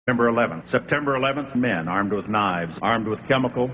September 11th. September 11th, men armed with knives, armed with chemical,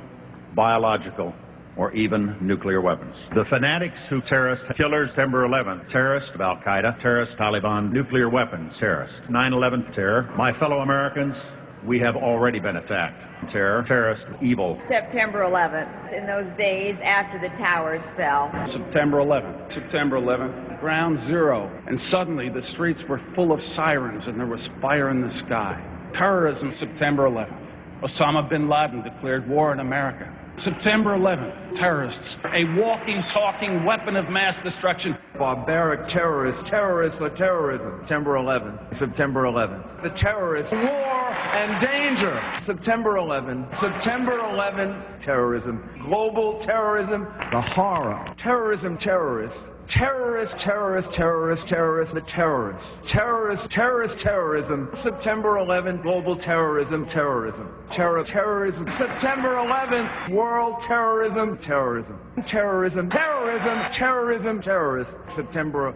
biological, or even nuclear weapons. The fanatics who terrorist killers, September 11th, terrorist of Al-Qaeda, terrorist Taliban, nuclear weapons, terrorist. 9/11 terror. My fellow Americans, we have already been attacked. Terror, terrorist, evil. September 11th, in those days after the towers fell. September 11th. September 11th, ground zero. And suddenly the streets were full of sirens and there was fire in the sky. Terrorism, September 11th. Osama bin Laden declared war on America. September 11th, terrorists, a walking, talking weapon of mass destruction. Barbaric terrorists, terrorists or terrorism. September 11th, September 11th. The terrorists, war and danger. September 11th, September 11th, terrorism. Global terrorism, the horror. Terrorism, terrorists. Terrorists, terrorists, terrorists, terrorists, the terrorists. Terrorists, terrorist, terrorism. September 11th, global terrorism, terrorism. Terrorism. September 11th, world terrorism, terrorism. Terrorism, terrorism, terrorism, terrorists. September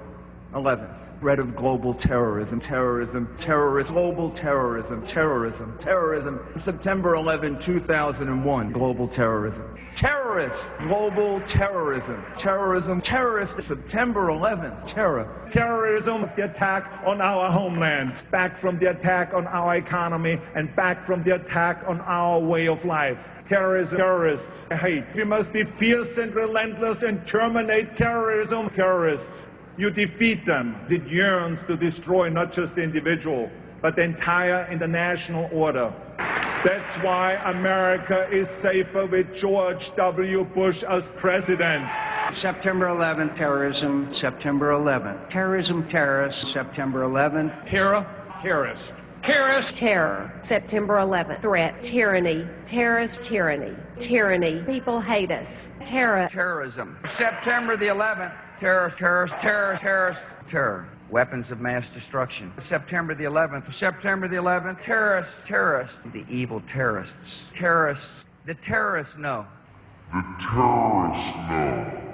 11th, threat of global terrorism, terrorism, terrorist, global terrorism, terrorism, terrorism. September 11, 2001, global terrorism. Terrorists, global terrorism, terrorism, terrorists. September 11th, terror. Terrorism, the attack on our homeland, back from the attack on our economy, and back from the attack on our way of life. Terrorism, terrorists, hate. We must be fierce and relentless and terminate terrorism. Terrorists, you defeat them. It yearns to destroy not just the individual, but the entire international order. That's why America is safer with George W. Bush as president. September 11th, terrorism, September 11th. Terrorism, terrorists, September 11th. Terror, terrorist. Terrorist. Terror, September 11th. Threat, tyranny, terrorist, tyranny, tyranny. People hate us. Terror. Terrorism. September the 11th. Terror, terrorist, terror, terrorist, terror. Weapons of mass destruction. September the 11th. September the 11th. Terrorists, terrorists. The evil terrorists. Terrorists. The terrorists know. The terrorists know.